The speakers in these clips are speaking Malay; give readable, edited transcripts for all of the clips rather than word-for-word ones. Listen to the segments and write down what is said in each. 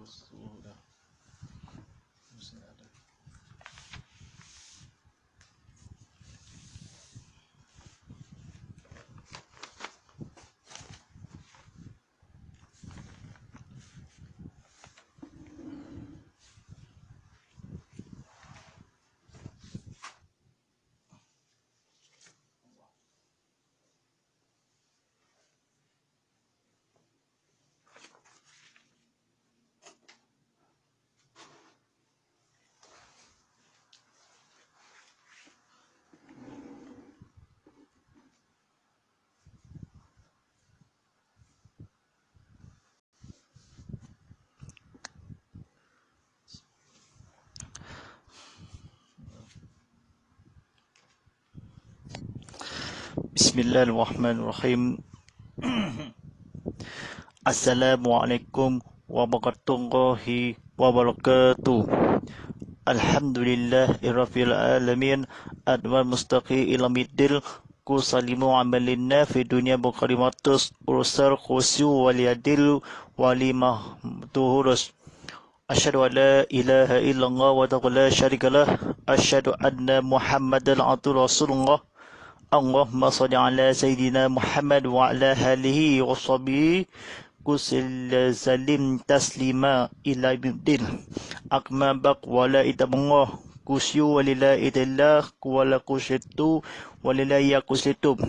suhu dah. Mesti ada. Bismillahirrahmanirrahim. Assalamualaikum warahmatullahi wabarakatuh. Alhamdulillahirabbil alamin. Adwal mustaqi ila middil kusalimu amalinna fi dunya bukharimatus ursal khusyu waliyadil walimah tuhurus. Asyhadu an la ilaha illallah wa la syarikalah. Asyhadu anna Muhammadan abduhu rasulullah. Allahumma salli ala Sayyidina Muhammad wa ala alihi wa sahbihi kusil zalim taslima ila bidil akma baq wala itabungah kusyu walila idillah wala kusyatu walila yakusitum.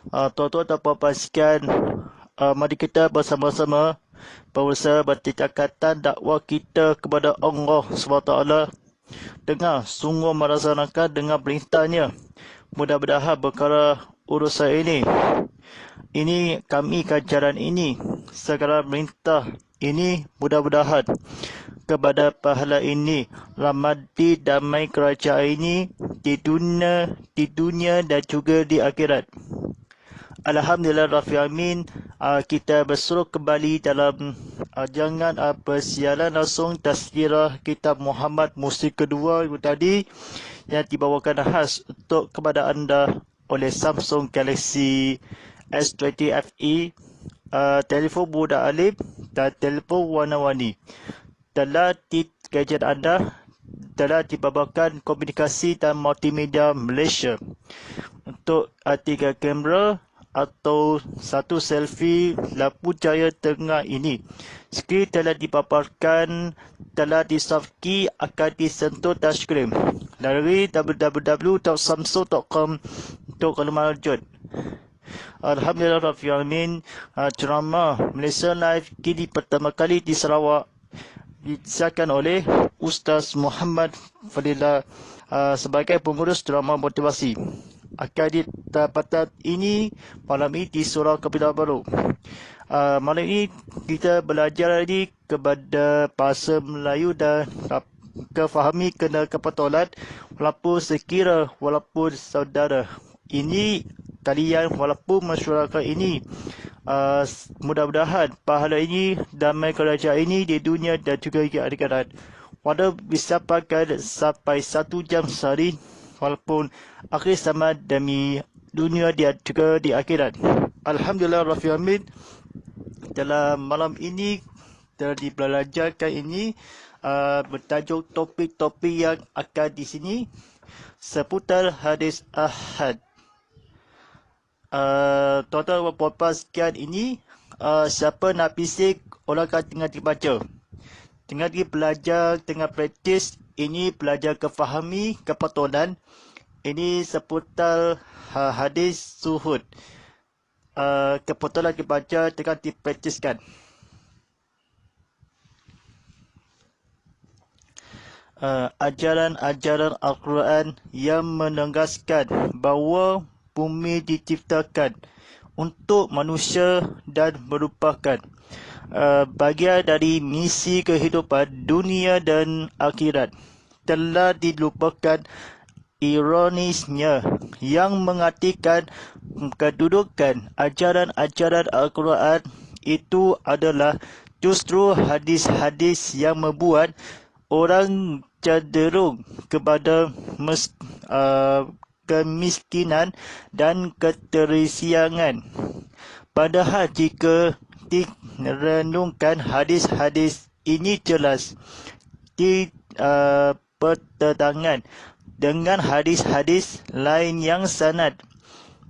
Tuan-tuan dan puan-puan sekalian, mari kita bersama-sama berusaha bertingkatan dakwah kita kepada Allah SWT dengan sungguh melaksanakan dengan perintahnya. Mudah-mudahan perkara urusan ini kami kajaran ini segala perintah ini mudah-mudahan kepada pahala ini ramadi damai kerajaan ini di dunia dan juga di akhirat. Alhamdulillah Rabbil Alamin. Kita bersuruh kembali dalam jangan persiaran langsung tazkirah kitab Muhammad musim kedua itu tadi yang dibawakan khas untuk kepada anda oleh Samsung Galaxy S20 FE, telefon muda alim dan telefon warna-warni. Telah di gadget anda telah dibawakan komunikasi dan multimedia Malaysia untuk 3 kamera atau satu selfie lampu cahaya tengah ini. Skrin telah dipaparkan, telah disafki, akan disentuh touchscreen. Lalui www.samsung.com untuk maklumat lanjut. Alhamdulillah Rabbil Alamin. Ceramah Malaysia Live kini pertama kali di Sarawak disiarkan oleh Ustaz Muhammad Fadilah sebagai pengurus ceramah motivasi. Akan didapatkan ini malam ini di Surau Kepulauan Baru. Malam ini kita belajar lagi kepada bahasa Melayu dan kefahami kena kepatolat walaupun saudara. Ini kalian walaupun masyarakat ini mudah-mudahan pahala ini damai kerajaan ini di dunia dan juga di akhirat. Walau bisa pakai sampai 1 jam sehari walaupun akhir sama demi dunia dia juga di akhirat. Alhamdulillah Rabbil Alamin. Dalam malam ini telah dibelajarkan ini bertajuk topik-topik yang akan di sini seputar hadis ahad. Tuan-tuan dan puan-puan sekalian ini, siapa nak bisik orang akan tengah dibaca, tengah belajar, tengah praktis. Ini belajar kefahami kepatuhan. Ini seputar hadis suhud. Kepatuhan dibaca tengah dipraktiskan. Ajaran-ajaran Al-Quran yang menegaskan bahawa bumi diciptakan untuk manusia dan merupakan bahagian dari misi kehidupan dunia dan akhirat. Telah dilupakan ironisnya yang mengartikan kedudukan ajaran-ajaran Al-Quran itu adalah justru hadis-hadis yang membuat orang cenderung kepada kemiskinan dan keterisiangan. Padahal jika direnungkan hadis-hadis ini jelas pertentangan dengan hadis-hadis lain yang sanad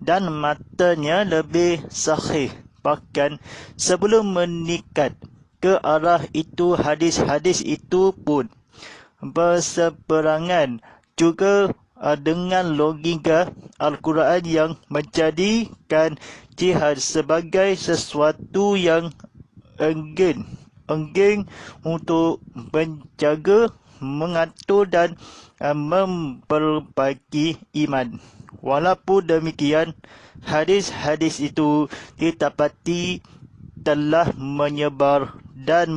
dan matanya lebih sahih. Bahkan sebelum meningkat ke arah itu, hadis-hadis itu pun berseberangan juga dengan logika Al-Quran yang menjadikan jihad sebagai sesuatu yang enggan untuk menjaga, mengatur dan memperbaiki iman. Walaupun demikian, hadis-hadis itu didapati telah menyebar dan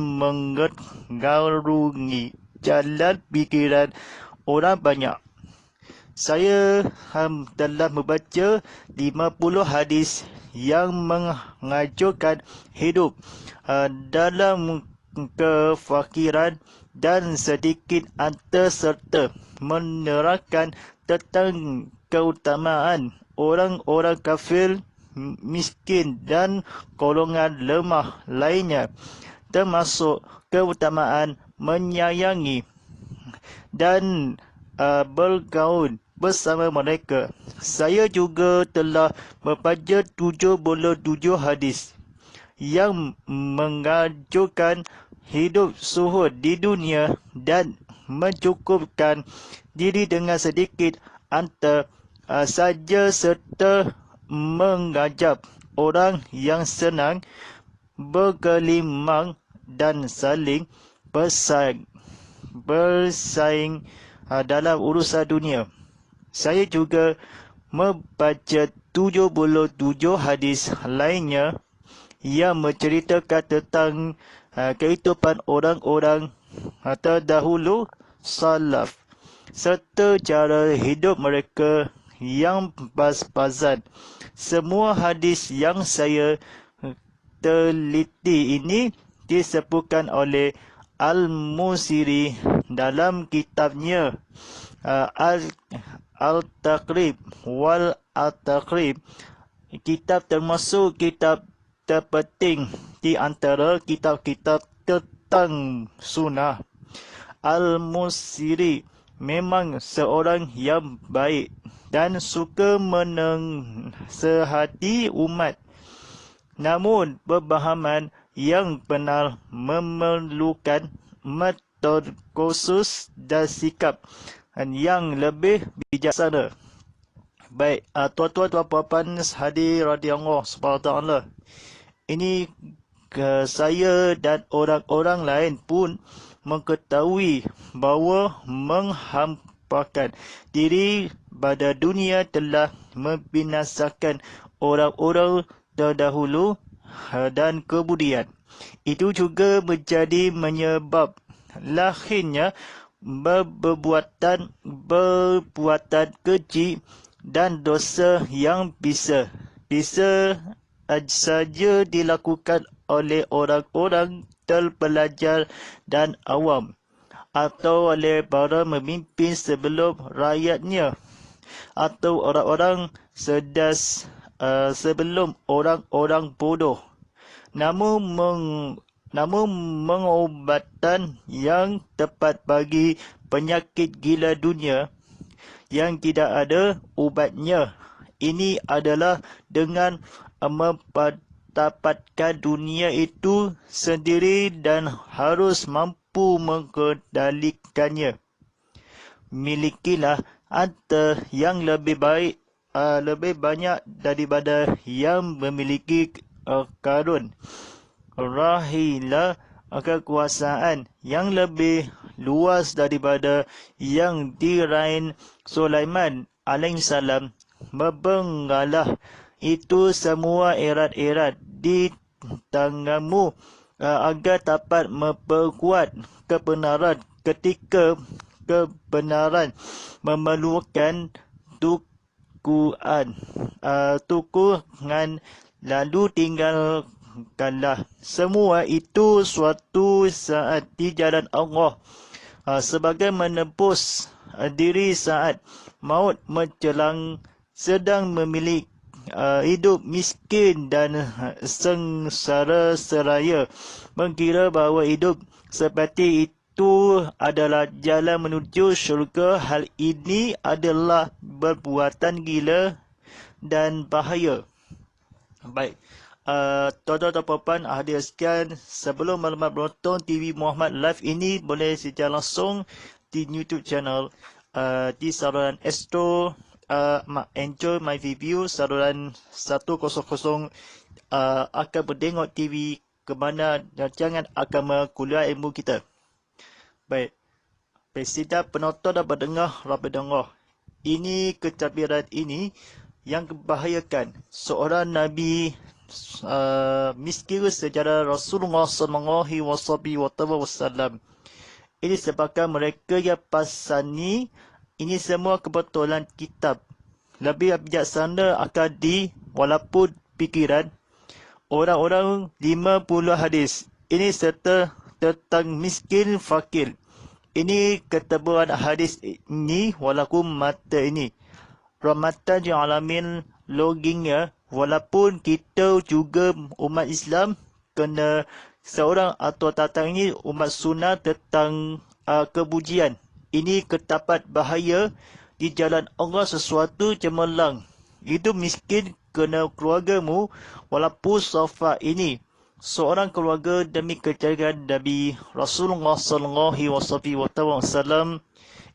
mengarungi jalan fikiran orang banyak. Saya telah membaca 50 hadis yang mengajarkan hidup dalam kefakiran dan sedikit antar serta menerangkan tentang keutamaan orang-orang kafir, miskin dan golongan lemah lainnya, termasuk keutamaan menyayangi dan bergaul bersama mereka. Saya juga telah membaca 77 hadis yang mengajarkan hidup zuhud di dunia dan mencukupkan diri dengan sedikit antar saja serta mengajak orang yang senang bergelimang dan saling bersaing dalam urusan dunia. Saya juga membaca 77 hadis lainnya yang menceritakan tentang kehidupan orang-orang terdahulu salaf serta cara hidup mereka yang pas-pasan. Semua hadis yang saya teliti ini disebutkan oleh Al-Musiri dalam kitabnya Al-Taqrib wal Al-Taqrib. Kitab termasuk kitab terpenting di antara kitab-kitab tentang sunnah. Al-Musiri memang seorang yang baik dan suka menasihati umat. Namun pemahaman yang benar memerlukan metode khusus dan sikap yang lebih bijaksana. Baik, tuan-tuan dan puan-puan hadirin Allah SWT, ini saya dan orang-orang lain pun mengetahui bahawa menghampakan diri pada dunia telah membinasakan orang-orang terdahulu dan kemudian. Itu juga menjadi menyebab lahirnya perbuatan keji dan dosa yang bisa saja dilakukan oleh orang-orang terpelajar dan awam atau oleh para pemimpin sebelum rakyatnya atau orang-orang cerdas sebelum orang-orang bodoh. Namun pengobatan yang tepat bagi penyakit gila dunia yang tidak ada ubatnya ini adalah dengan mendapatkan dunia itu sendiri dan harus mampu mengendalikannya. Milikilah harta yang lebih banyak daripada yang memiliki karun. Rahilah kekuasaan yang lebih luas daripada yang diraih Sulaiman alaihissalam. Membenggalah itu semua erat-erat di tanganmu agar dapat memperkuat kebenaran ketika kebenaran memerlukan tukuan, lalu tinggalkanlah semua itu suatu saat di jalan Allah sebagai menebus diri saat maut menjelang, sedang memilih hidup miskin dan sengsara seraya, mengira bahawa hidup seperti itu adalah jalan menuju syurga. Hal ini adalah perbuatan gila dan bahaya. Baik, tuan-tuan dan puan-puan, hadirin sekalian, sebelum maklumat menonton TV Muhammad Live ini, boleh secara langsung di YouTube channel di saluran Astro Enjoy My Review saluran 100 akan mendengar TV ke mana rancangan agama kuliah ilmu kita. Baik, presiden penonton dan pendengar Rabbi. Ini kecampiran ini yang membahayakan seorang Nabi miskin sejarah Rasulullah SAW. Ini sebabkan mereka yang pasani ini semua kebetulan kitab. Lebih bijaksana akan walaupun pikiran orang-orang 50 hadis. Ini serta tentang miskin fakir. Ini ketebalan hadis ini walaupun mata ini. Rahmatan yang alamin logingnya, walaupun kita juga umat Islam kena seorang atau tatang ini umat sunnah tentang kebujian. Ini ketapat bahaya di jalan Allah sesuatu cemerlang. Itu miskin kena keluargamu walaupun sofa ini. Seorang keluarga demi kejayaan Nabi Rasulullah SAW.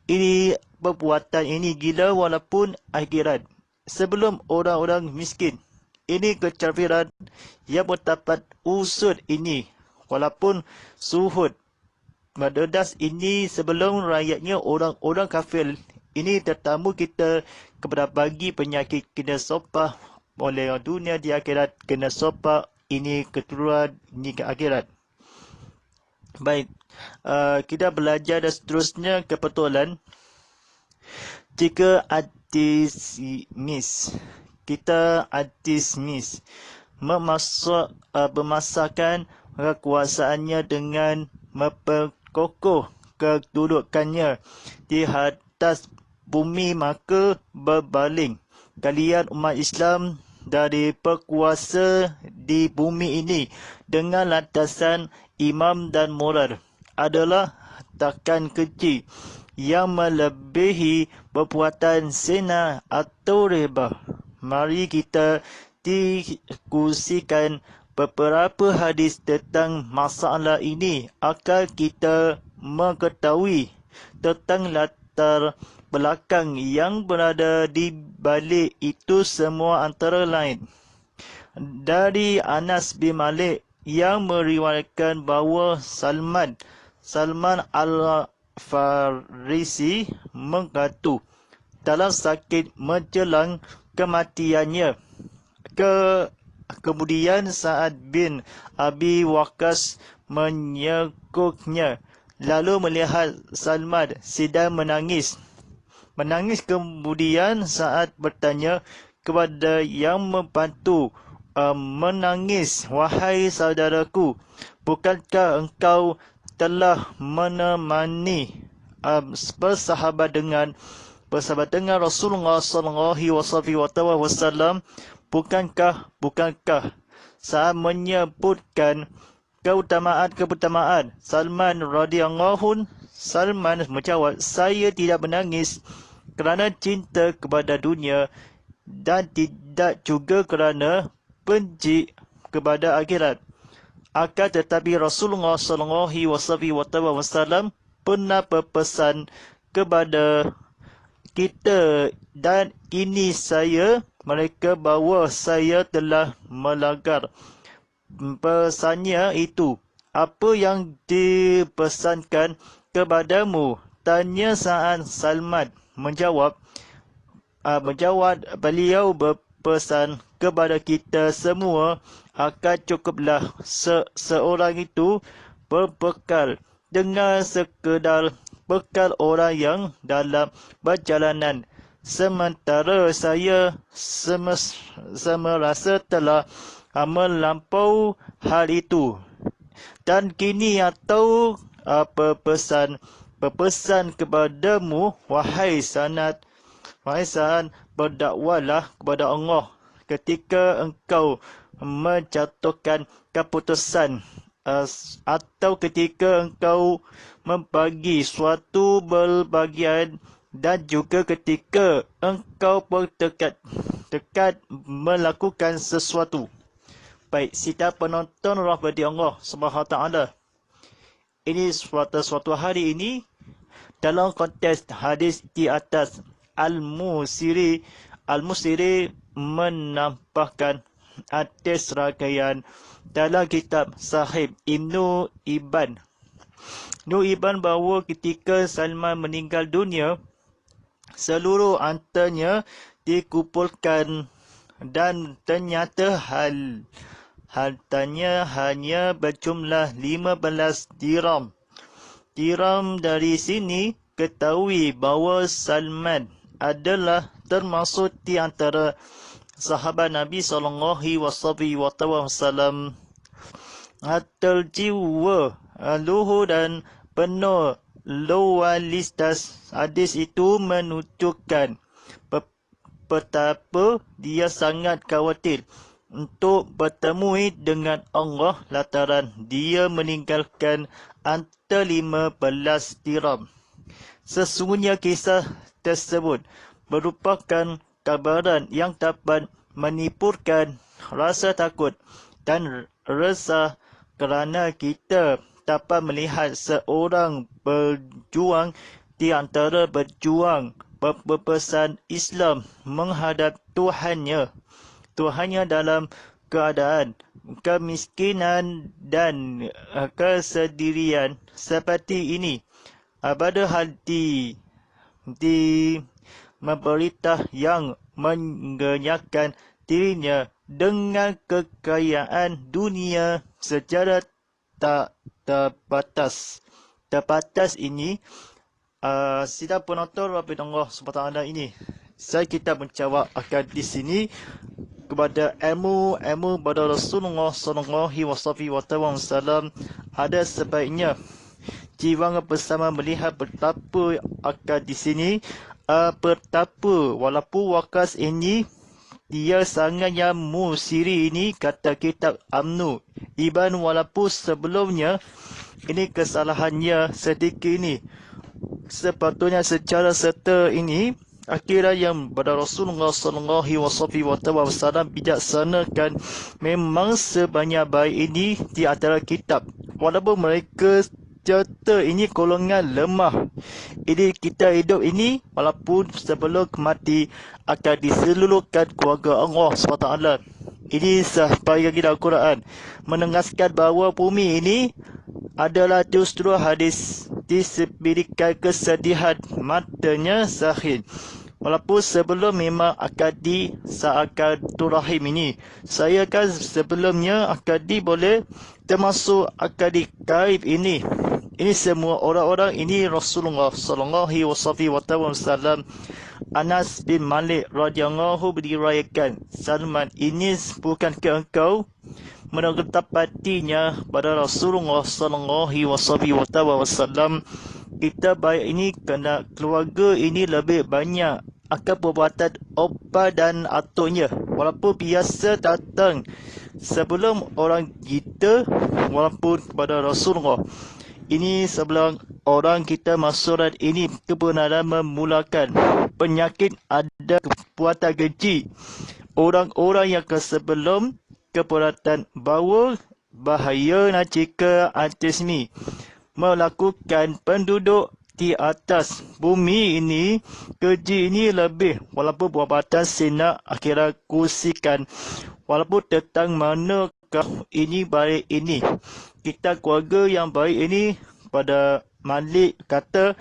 Ini perbuatan ini gila walaupun akhirat. Sebelum orang-orang miskin. Ini kekafiran yang bertapat usut ini. Walaupun suhud. Madedas ini sebelum rakyatnya orang-orang kafir. Ini tetamu kita kepada bagi penyakit kena sopah oleh dunia di akhirat. Kena sopah ini keturunan ini ke akhirat. Baik. Kita belajar dan seterusnya kebetulan. Jika kita antismis memasakkan kekuasaannya dengan memperkokoh kedudukannya di atas bumi, maka berbaling kalian umat Islam dari berkuasa di bumi ini dengan lantasan imam dan moral adalah takkan kecil yang melebihi perbuatan zina atau riba. Mari kita diskusikan beberapa hadis tentang masalah ini agar kita mengetahui tentang latar belakang yang berada di balik itu semua, antara lain dari Anas bin Malik yang meriwayatkan bahawa Salman Al-Farisi mengatu dalam sakit menjelang kematiannya. Kemudian Sa'ad bin Abi Waqqas menyekuknya, lalu melihat Salman sedang menangis. Kemudian Sa'ad bertanya kepada yang membantu menangis, "Wahai saudaraku, bukankah engkau telah menemani bersahabat dengan Rasulullah SAW? Bukankah Saat menyebutkan keutamaan Salman radhiyallahu, Salman menjawab, "Saya tidak menangis kerana cinta kepada dunia dan tidak juga kerana benci kepada akhirat. Akan tetapi Rasulullah SAW pernah berpesan kepada kita, dan ini mereka bahawa saya telah melanggar pesannya itu. Apa yang dipesankan kepadamu?" Tanya Sa'ad. Salman menjawab, beliau berpesan kepada kita semua akan cukuplah seorang itu berbekal dengan sekedar bekal orang yang dalam perjalanan, sementara saya merasa telah melampau hal itu. Dan kini atau berpesan kepadamu, wahai Sa'ad, berdakwalah kepada Allah ketika engkau menjatuhkan keputusan atau ketika engkau membagi suatu berbagian, dan juga ketika engkau bertekad melakukan sesuatu. Baik, sidang penonton rahmati Allah Subhanahu Wa Taala. Ini suatu hari ini dalam konteks hadis di atas, Al-Musiri menambahkan atas rangkaian dalam kitab Sahih Ibnu Ibn bahawa ketika Salman meninggal dunia, seluruh hartanya dikumpulkan dan ternyata hartanya hanya berjumlah 15 dirham. Dirham dari sini ketahui bahawa Salman adalah termasuk di antara sahabat Nabi SAW. Harta jiwa luhur dan penuh loyalitas. Hadis itu menunjukkan betapa dia sangat khawatir untuk bertemu dengan Allah lantaran dia meninggalkan harta 15 dirham. Sesungguhnya kisah tersebut merupakan kabaran yang dapat menimbulkan rasa takut dan resah, kerana kita dapat melihat seorang berjuang di antara berjuang berpesan Islam menghadap Tuhannya dalam keadaan kemiskinan dan kesendirian seperti ini. Padahal di pemerintah yang menggenyakan dirinya dengan kekayaan dunia secara tak terbatas ini, sidang penonton Rabbillah SWT ini, kita menjawab akan di sini kepada ilmu pada Rasulullah SAW. Ada sebaiknya jiwa bersama melihat betapa akan di sini, betapa walaupun wakas ini dia sangat yang musiri ini, kata kitab Amnu Ibn, walaupun sebelumnya ini kesalahannya sedikit ini, sepatutnya secara serta ini akhirnya yang pada Rasulullah SAW bijaksanakan memang sebanyak baik ini di antara kitab, walaupun mereka cerita ini golongan lemah. Ini kita hidup ini walaupun sebelum mati akan diseluruhkan keluarga Allah SWT. Ini supaya kita Al-Quran menegaskan bahawa bumi ini adalah justru hadis disebutkan kesedihan matanya sahih. Walaupun sebelum memang akadi seakan turahim ini, saya kan sebelumnya akadi boleh termasuk akadi gaib ini. Ini semua orang-orang ini Rasulullah SAW. Anas bin Malik radhiyallahu diriwayatkan, Salman ini bukan ke engkau menetapatinya pada Rasulullah SAW. Kita baik ini kerana keluarga ini lebih banyak akan perbuatan opa dan atuknya, walaupun biasa datang sebelum orang kita, walaupun kepada Rasulullah. Ini sebelum orang kita masyarakat ini kebenaran memulakan penyakit ada kekuatan genci. Orang-orang yang sebelum keperhatian bahawa bahaya jika antismi melakukan penduduk di atas bumi ini, keji ini lebih, walaupun perbuatan sinak akhirat kusikan, walaupun tentang manakah ini baik ini. Kita keluarga yang baik ini, pada Malik kata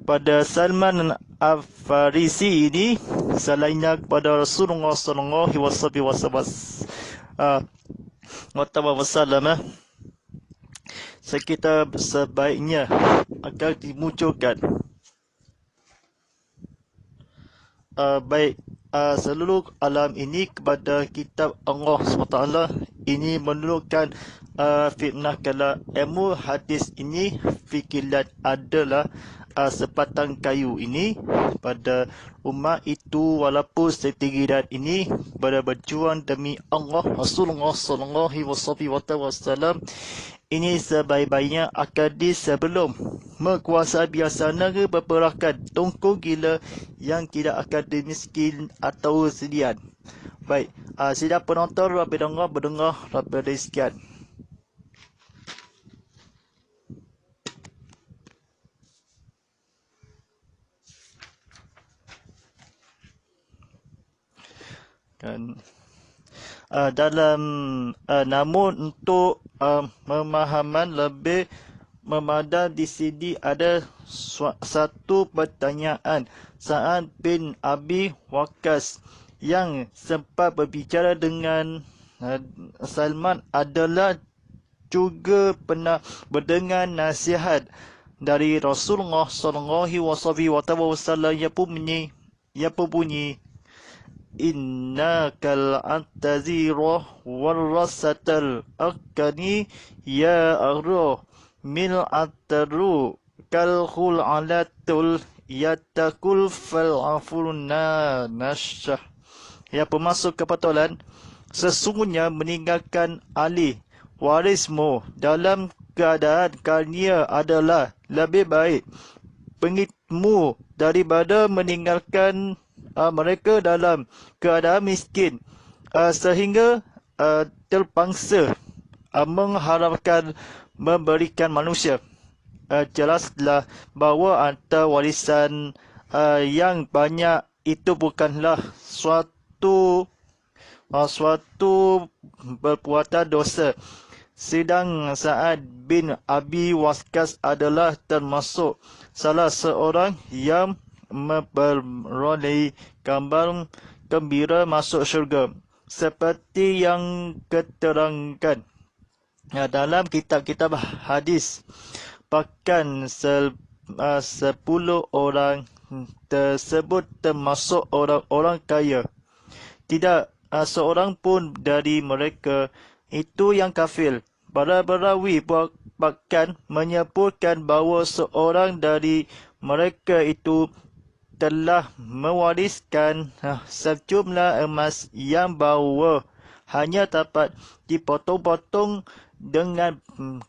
pada Salman Al-Farisi ini, selainnya kepada Rasulullah SAW. Sekitar sebaiknya akan dimunculkan seluruh alam ini kepada kitab Allah SWT. Ini menunjukkan fitnah kalau ilmu hadis ini fikiran adalah sebatang kayu ini pada umat itu, walaupun setinggi dan ini pada berjuang demi Allah Rasulullah SAW. Ini sebaik-baiknya akadis sebelum menguasai biasanya ke berperakan tongkong gila yang tidak akadis miskin atau sedian. Baik, sida penonton rapi berdengar rapi sekian. Dan dalam namun untuk pemahaman lebih memadai di sini ada satu pertanyaan Sa'ad bin Abi Waqqas yang sempat berbicara dengan Salman adalah juga pernah mendengar nasihat dari Rasulullah sallallahu alaihi wasallam yang bunyi innakal antazira warasatal akani ya arro mil ataru kalhul alatul yatakul fal afurna nasyah. Ya pemasuk kepatulan, sesungguhnya meninggalkan ahli warismu dalam keadaan karnia adalah lebih baik pengikutmu daripada meninggalkan mereka dalam keadaan miskin sehingga terpaksa mengharapkan memberikan manusia. Jelaslah bahawa harta warisan yang banyak itu bukanlah suatu perbuatan dosa. Sedang Sa'ad bin Abi Waqqas adalah termasuk salah seorang yang memperoleh gambar gembira masuk syurga. Seperti yang keterangkan dalam kitab-kitab hadis, bahkan 10 orang tersebut termasuk orang-orang kaya. Tidak seorang pun dari mereka itu yang kafir. Para perawi bahkan menyebutkan bahawa seorang dari mereka itu telah mewariskan sejumlah emas yang bahawa hanya dapat dipotong-potong dengan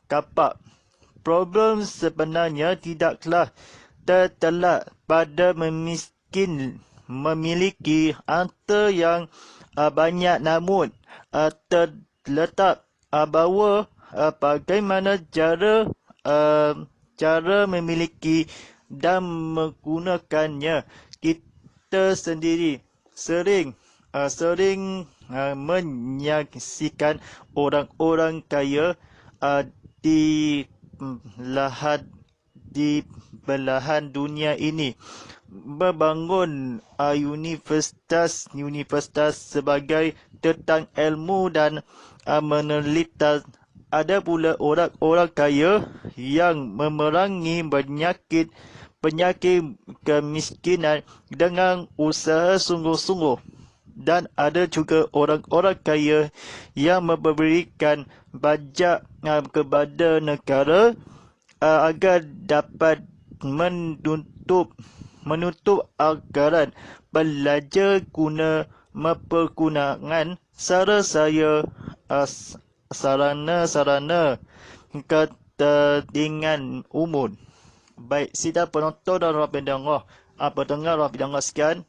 kapak. Problem sebenarnya tidaklah terletak pada memiliki harta yang banyak, namun terletak bahawa bagaimana cara memiliki dan menggunakannya. Kita sendiri sering menyaksikan orang-orang kaya di belahan dunia ini membangun universitas sebagai tentang ilmu dan meneliti. Ada pula orang-orang kaya yang memerangi penyakit kemiskinan dengan usaha sungguh-sungguh. Dan ada juga orang-orang kaya yang memberikan pajak kepada negara agar dapat menutup anggaran belajar guna mempergunakan sarana kepentingan umum. Baik, sidang penonton dan pendengar sekian.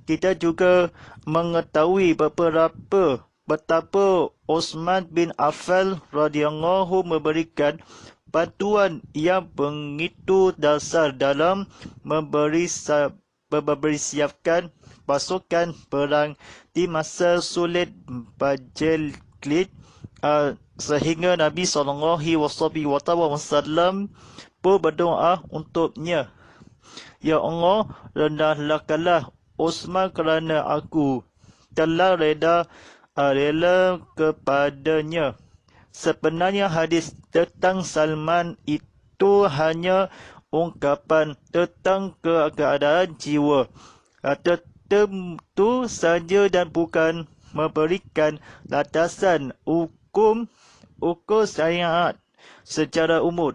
Kita juga mengetahui betapa Osman bin Affan radhiyallahu memberikan bantuan yang begitu dasar dalam mempersiapkan pasukan perang di masa sulit berjilid, sehingga Nabi SAW pun berdoa untuknya. Ya Allah, rendahkanlah Osman kerana aku telah rela kepadanya. Sebenarnya hadis tentang Salman itu hanya ungkapan tentang keadaan jiwa tertentu saja dan bukan memberikan landasan hukum syariat secara umum.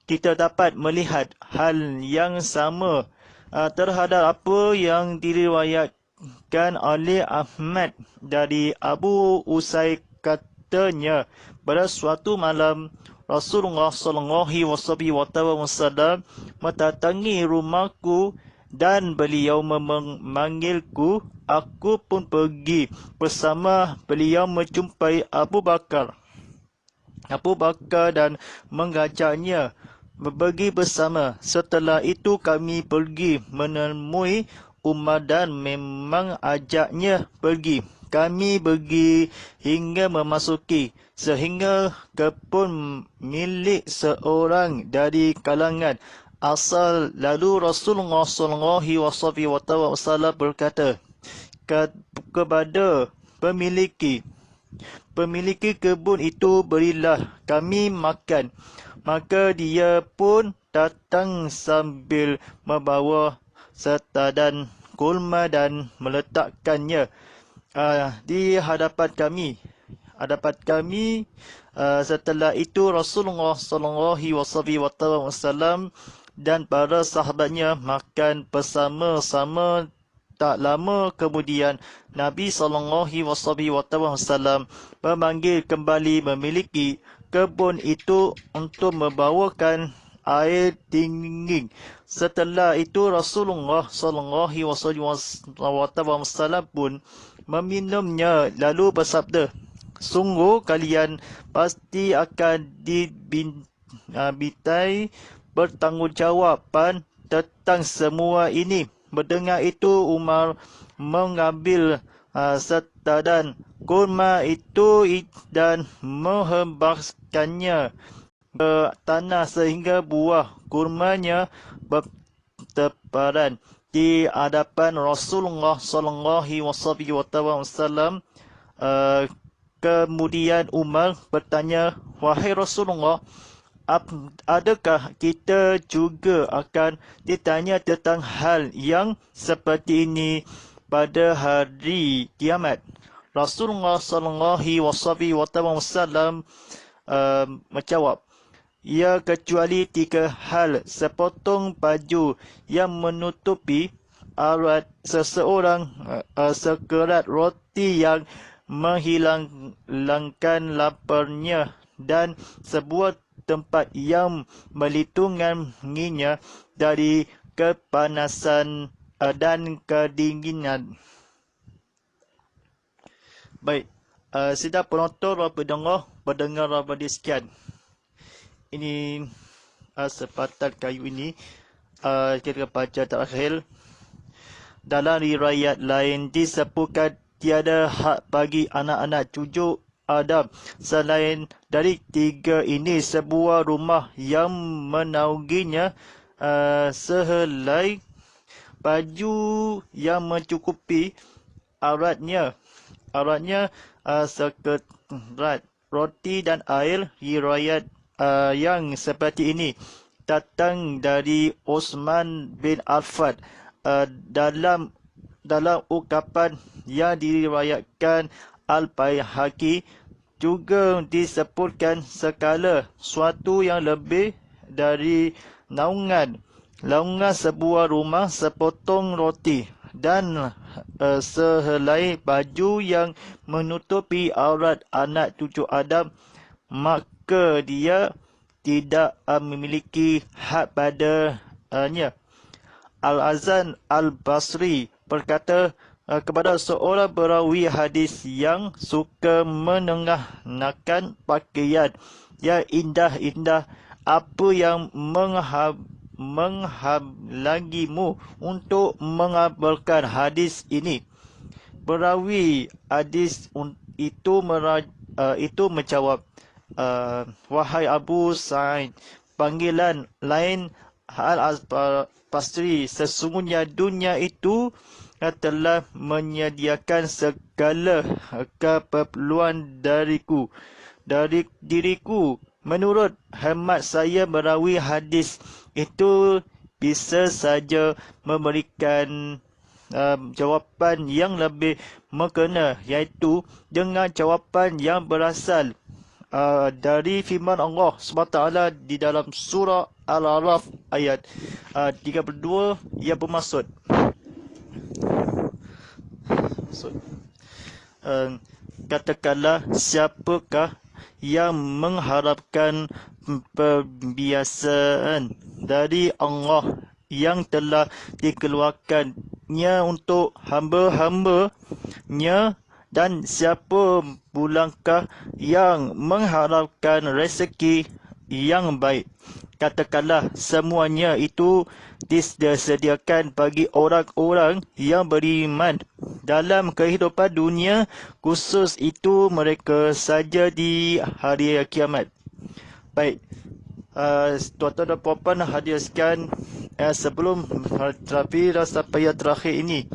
Kita dapat melihat hal yang sama terhadap apa yang diriwayatkan oleh Ahmad dari Abu Usaid kata katanya, pada suatu malam Rasulullah SAW mendatangi rumahku dan beliau memanggilku. Aku pun pergi bersama beliau menjumpai Abu Bakar dan mengajaknya pergi bersama. Setelah itu kami pergi menemui Umar dan memang ajaknya pergi. Kami pergi hingga memasuki sehingga kebun milik seorang dari kalangan asal. Lalu Rasulullah SAW berkata kepada pemiliki kebun itu, berilah kami makan. Maka dia pun datang sambil membawa setadan kurma dan meletakkannya di hadapan kami. Setelah itu Rasulullah SAW dan para sahabatnya makan bersama-sama. Tak lama kemudian Nabi SAW memanggil kembali memiliki kebun itu untuk membawakan air dingin. Setelah itu Rasulullah SAW pun meminumnya lalu bersabda, sungguh kalian pasti akan dimintai bertanggungjawabkan tentang semua ini. Mendengar itu Umar mengambil setadan kurma itu dan menghembaskannya ke tanah sehingga buah kurmanya bertebaran di hadapan Rasulullah SAW. Kemudian Umar bertanya, wahai Rasulullah, adakah kita juga akan ditanya tentang hal yang seperti ini pada hari kiamat? Rasulullah SAW menjawab, ya, kecuali 3 hal: sepotong baju yang menutupi aurat seseorang, sekerat roti yang menghilangkan laparnya, dan sebuah tempat yang melindunginya dari kepanasan dan kedinginan. Baik, sidang penonton dan pendengar radio sekian. Ini sepatah kayu ini kita baca terakhir. Dalam riwayat lain disebutkan tiada hak bagi anak-anak cucu Adam selain dari 3 ini: sebuah rumah yang menaunginya, sehelai baju yang mencukupi auratnya, sekerat roti dan air. Riwayat yang seperti ini datang dari Osman bin Affan dalam ungkapan yang diriwayatkan Al-Baihaqi. Juga disebutkan segala suatu yang lebih dari naungan sebuah rumah, sepotong roti dan sehelai baju yang menutupi aurat anak cucu Adam, maka dia tidak memiliki hak padanya. Al-Hasan Al-Basri berkata kepada seorang perawi hadis yang suka mengenakan pakaian yang indah-indah, apa yang menghalangimu untuk mengamalkan hadis ini? Perawi hadis itu menjawab, wahai Abu Sa'id, panggilan lain Al-Basri, sesungguhnya dunia itu telah menyediakan segala keperluan dari diriku. Menurut hemat saya, merawi hadis itu bisa saja memberikan jawapan yang lebih mengena, iaitu dengan jawapan yang berasal dari firman Allah SWT di dalam surah Al-A'raf ayat 32 yang bermaksud katakanlah, siapakah yang mengharapkan pembiasaan dari Allah yang telah dikeluarkannya untuk hamba-hambanya, dan siapa pulangkah yang mengharapkan rezeki yang baik? Katakanlah, semuanya itu disediakan bagi orang-orang yang beriman dalam kehidupan dunia, khusus itu mereka saja di hari kiamat. Baik, tuan-tuan dan puan-puan hadir sekalian, sebelum terapi dan sampai yang terakhir ini,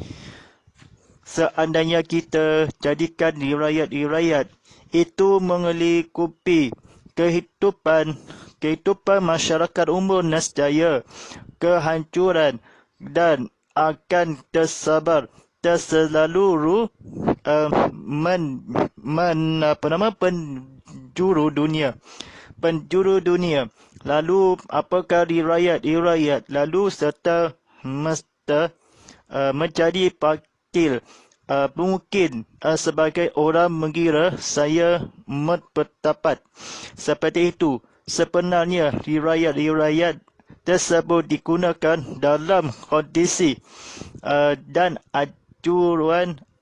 seandainya kita jadikan riwayat-riwayat itu mengelikupi kehidupan masyarakat umum, nescaya kehancuran dan akan terselalur penjuru dunia. Lalu apakah riwayat lalu serta menjadi pakil. Mungkin sebagai orang mengira saya berpendapat seperti itu. Sebenarnya riwayat tersebut digunakan dalam kondisi dan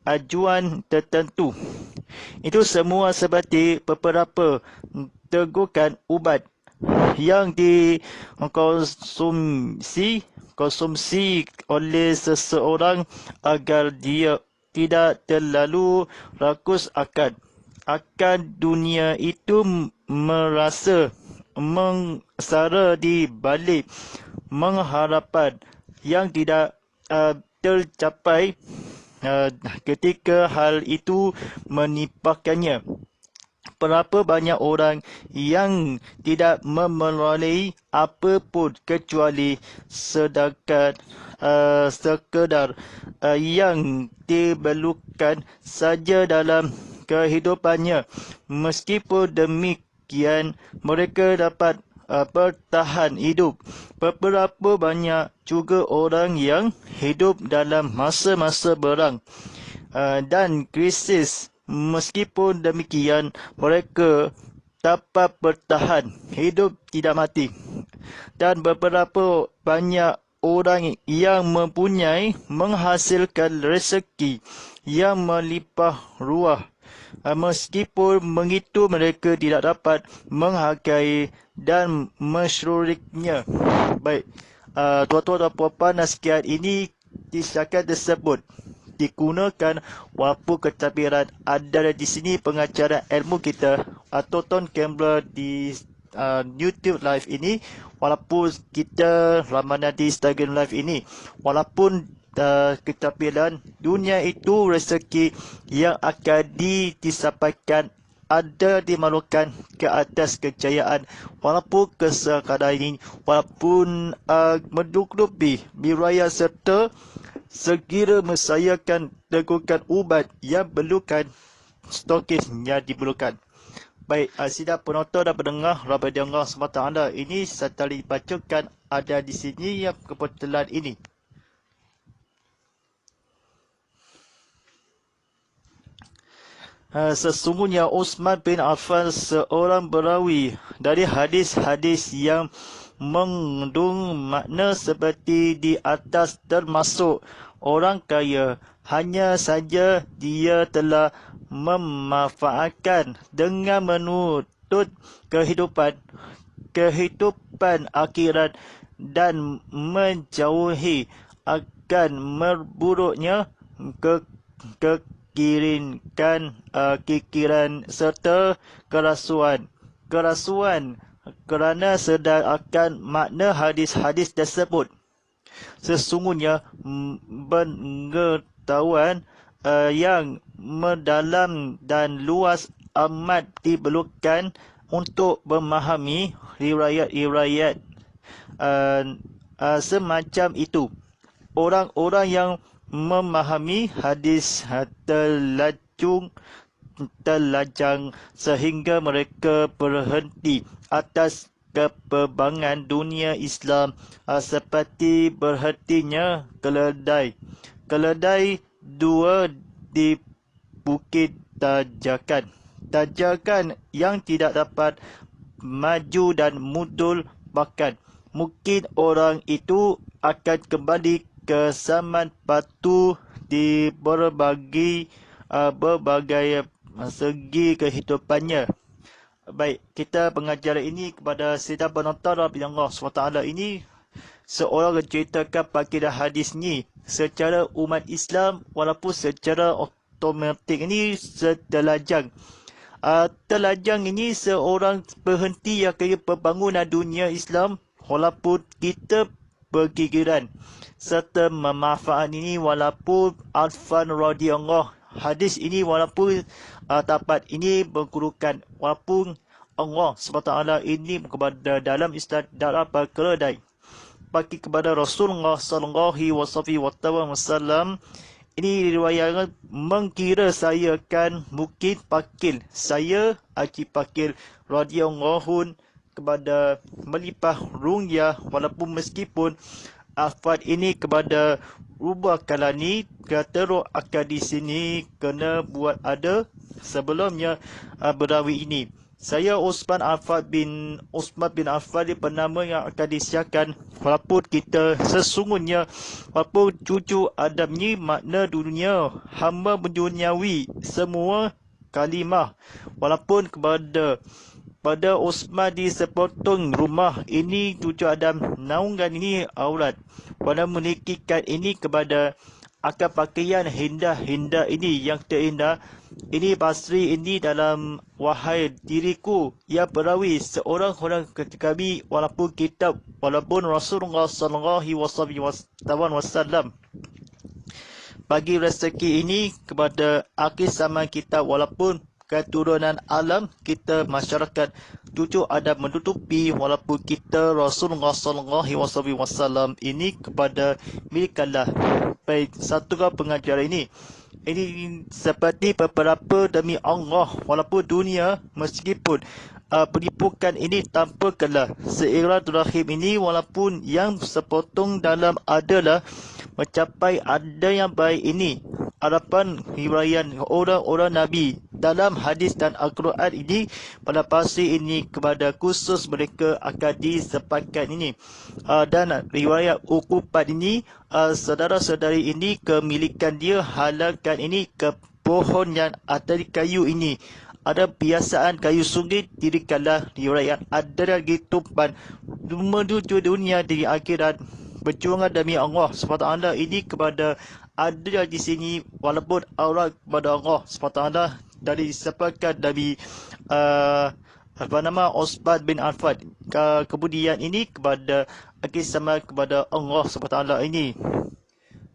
ajuan tertentu. Itu semua seperti beberapa tegukan ubat yang dikonsumsi oleh seseorang agar dia tidak terlalu rakus akan dunia itu, merasa mengsara di balik mengharapan yang tidak tercapai ketika hal itu menimpakannya. Berapa banyak orang yang tidak memelihara apapun kecuali sekedar yang diperlukan saja dalam kehidupannya. Meskipun demikian, mereka dapat bertahan hidup. Beberapa banyak juga orang yang hidup dalam masa-masa perang dan krisis. Meskipun demikian, mereka dapat bertahan hidup, tidak mati. Dan beberapa banyak orang yang mempunyai menghasilkan rezeki yang melimpah ruah. Meskipun begitu, mereka tidak dapat menghargai dan mensyukurnya. Baik, tuan-tuan dan puan-puan sekalian, ini disyakat tersebut digunakan walaupun ketabiran ada di sini pengajaran ilmu kita Tonton Campbell di YouTube live ini, walaupun kita ramadan di Instagram live ini, walaupun ketabiran dunia itu rezeki yang akan disampaikan ada dimalukan ke atas kejayaan, walaupun kesekadar ini, walaupun menduduki riwayat serta segera mensayakan tegukan ubat yang perlukan stokis yang diperlukan. Baik, sidang penonton dan pendengar Radio Allah SWT, ini saya tadi bacakan ada di sini yang kebetulan ini. Sesungguhnya Uthman bin Affan seorang perawi dari hadis-hadis yang mengandung makna seperti di atas, termasuk orang kaya. Hanya saja dia telah memanfaatkan dengan menuntut kehidupan akhirat dan menjauhi akan memburuknya kekiran serta kerasuan kerana sedar akan makna hadis-hadis tersebut. Sesungguhnya pengetahuan yang mendalam dan luas amat diperlukan untuk memahami riwayat-riwayat semacam itu. Orang-orang yang memahami hadis terlajang sehingga mereka berhenti atas kepembangan dunia Islam seperti berhentinya keledai dua di bukit tajakan. Tajakan yang tidak dapat maju dan mundur, bahkan mungkin orang itu akan kembali ke zaman batu di berbagai segi kehidupannya. Baik, kita pengajaran ini kepada sidang penonton Allah SWT ini seorang menceritakan baginda hadis ni secara umat Islam walaupun secara otomatik ini setelajang. Telajang ini seorang berhenti akan pembangunan dunia Islam walaupun kita bergigiran serta memanfaat ini walaupun Alfan radhiyallahu hadis ini walaupun dapat ini bergurukan walaupun Allah SWT ini kepada dalam Islam dalam perkeledai bagi kepada Rasulullah SAW ini riwayat mengkira saya kan mungkin pakil saya Haji Pakil radhiyallahu kepada melipah runyah walaupun meskipun afad ini kepada rubah kalani teruk akan di sini kena buat ada sebelumnya berawi ini. Saya Osman bin Affan penama yang akan disiarkan walaupun kita sesungguhnya walaupun cucu Adam ni makna dunia hamba berduniawi semua kalimah walaupun pada Osman di sepotong rumah ini cucu Adam naungan ini aurat pada menikihkan ini kepada akan pakaian hindah-hindah ini yang terindah ini Basri ini dalam wahai diriku yang perawi seorang-orang ketika kami walaupun kitab walaupun Rasulullah SAW bagi rezeki ini kepada akhir zaman kita walaupun keturunan alam kita masyarakat cucu Adam menutupi walaupun kita Rasulullah SAW ini kepada milikanlah. Baik, satu pengajaran ini seperti beberapa demi Allah walaupun dunia meskipun penipukan ini tampaklah Silaturahim ini walaupun yang sepotong dalam adalah mencapai ada yang baik ini harapan hirayan orang-orang Nabi dalam hadis dan Al-Quran ini pada pasti ini kepada khusus mereka akan disepakat ini dan riwayat ukupat ini saudara-saudari ini kemilikan dia halalkan ini ke pohon yang ada di kayu ini ada biasaan kayu sungai dirikanlah riwayat ada lagi tumpan menuju dunia di akhirat berjuangan demi Allah SWT ini kepada ada di sini walaupun aurat kepada Allah SWT dari disebutkan dari Osman bin Affan kemudian ini kepada akhir sama kepada Allah SWT ini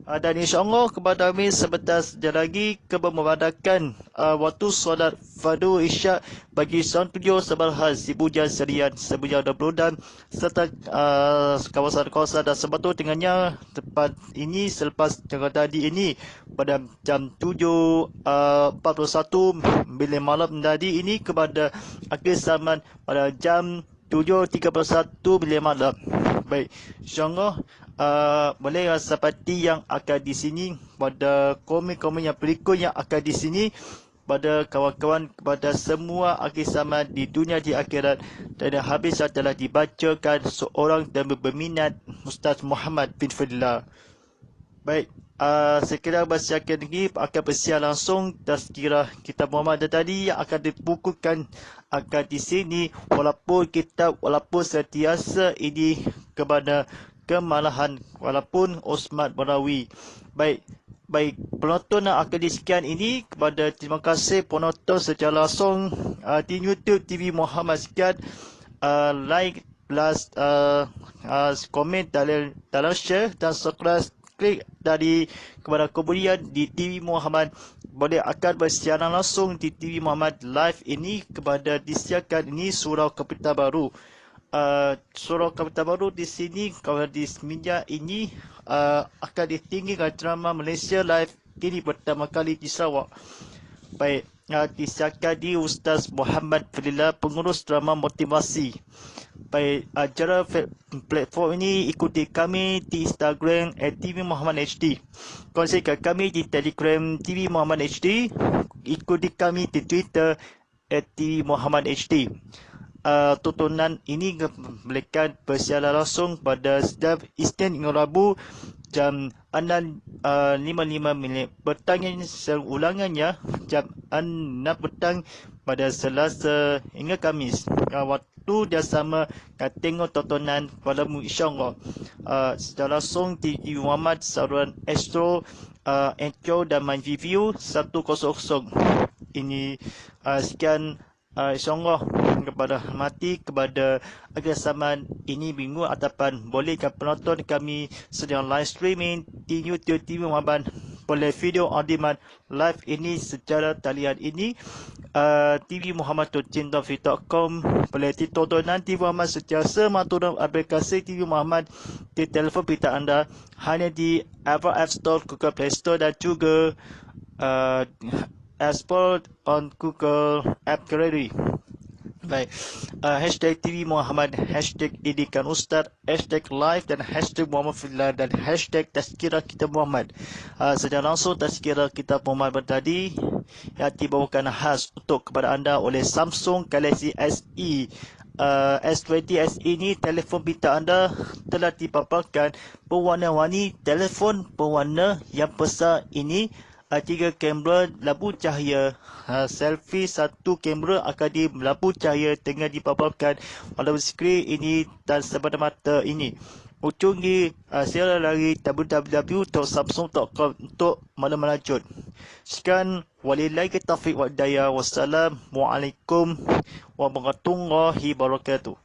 dan insyaAllah kepada kami sebentar saja lagi memadakan waktu solat fardu isyak bagi studio Sebahas Sibujan Serian Sebujan 20 dan serta kawasan-kawasan dan sebatu dengannya tepat ini selepas jaga tadi ini pada jam 7.41 bila malam tadi ini kepada akhir zaman pada jam 7.31 bila malam. Baik, insyaAllah boleh seperti yang akan di sini pada komen-komen yang berikut yang akan di sini pada kawan-kawan kepada semua akhir zaman di dunia di akhirat dan habis adalah dibacakan seorang dan berminat Ustaz Muhammad bin Fadlah. Baik, sekiranya bacakan lagi akan bersiar langsung tazkirah kitab Muhammad tadi yang akan dibukukan akan di sini walaupun sentiasa ini kepada kemalahan walaupun Osman Barawi. Baik, penonton yang akan disekian ini kepada terima kasih penonton secara langsung di YouTube TV Muhammad sekian like plus komen dalam share dan subscribe klik dari kepada kemudian di TV Muhammad boleh akan bersiaran langsung di TV Muhammad live ini kepada disiarkan ini surau Kapital Baru. Surau Kapital Baru di sini kalau di semenjak ini akan ditinggikan drama Malaysia live ini pertama kali di Sarawak. Baik, disiarkan di Ustaz Muhammad Fadlah pengurus drama motivasi. Baik, acara platform ini ikuti kami di Instagram @TV Muhammad HD. Kongsikan kami di Telegram TV Muhammad HD. ikuti kami di Twitter @TV Muhammad HD. Tontonan ini mereka bersiaran langsung pada setiap Isnin hingga Rabu jam 6.55. Petang ulangannya jam 6 petang pada Selasa hingga Khamis. Waktu dia sama tengok tontonan pada insyaAllah. Secara langsung TV Muhammad saluran Astro, Anchor dan My Review 100. Ini sekian. InsyaAllah kepada mati kepada kesamaan ini minggu ataupun bolehkan penonton kami sedang live streaming di YouTube TV Muhammad boleh video on demand live ini secara talian ini TV Muhammad.com boleh ditontonan TV Muhammad secara semata aplikasi TV Muhammad di telefon pintar anda hanya di Apple App Store, Google Play Store dan juga Sport on Google App Gallery. Baik, hashtag TV Muhammad, hashtag Didikan Ustaz, hashtag live dan hashtag Muhammad Fillah dan hashtag Tazkirah Kitab Muhammad. Secara langsung Tazkirah Kitab Muhammad tadi yang dibawakan khas untuk kepada anda oleh Samsung Galaxy SE. S20 SE ini telefon pintar anda telah dipaparkan berwarna-warni telefon berwarna yang besar ini. 3 kamera lampu cahaya selfie, 1 kamera akan di lampu cahaya tengah dipaparkan pada skrin ini dan semata-mata ini. Hubungi siaran lari www.samsung.com untuk maklumat lanjut. Sekian, walillahi taufiq wa hidayah. Wassalamualaikum warahmatullahi wabarakatuh.